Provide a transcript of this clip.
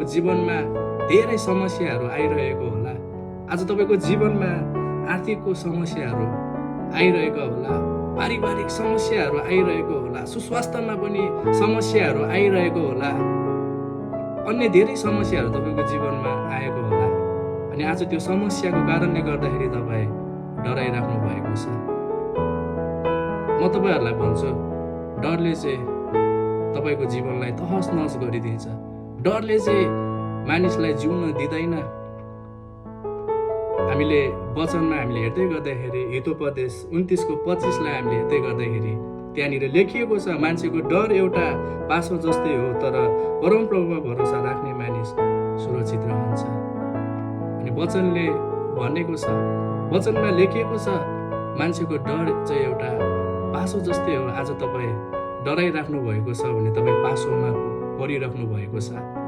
जीवनमा धेरै समस्याहरू आइरहेको होला। आज तपाईँको जीवनमा आर्थिकको समस्याहरू आइरहेको होला, पारिवारिक समस्याहरू आइरहेको होला, सुस्वास्थ्यमा पनि समस्याहरू आइरहेको होला, अन्य धेरै समस्याहरू तपाईँको जीवनमा आएको होला। अनि आज त्यो समस्याको कारणले गर्दाखेरि तपाईँ डराइराख्नु भएको छ। म तपाईँहरूलाई भन्छु, डरले चाहिँ तपाईँको जीवनलाई तहस नहस गरिदिन्छ। डरले चाहिँ मानिसलाई जिउन दिँदैन। हामीले वचनमा हेर्दै गर्दाखेरि हितोपदेश 29:25 हामीले हेर्दै गर्दाखेरि त्यहाँनिर लेखिएको छ, मान्छेको डर एउटा पासो जस्तै हो, तर परमप्रभुमा भरोसा राख्ने मानिस सुरक्षित रहन्छ। अनि वचनले भनेको छ, वचनमा लेखिएको छ, मान्छेको डर चाहिँ एउटा पासो जस्तै हो। आज तपाईँ डराइराख्नु भएको छ भने तपाईँ पासोमा परिराख्नु भएको छ।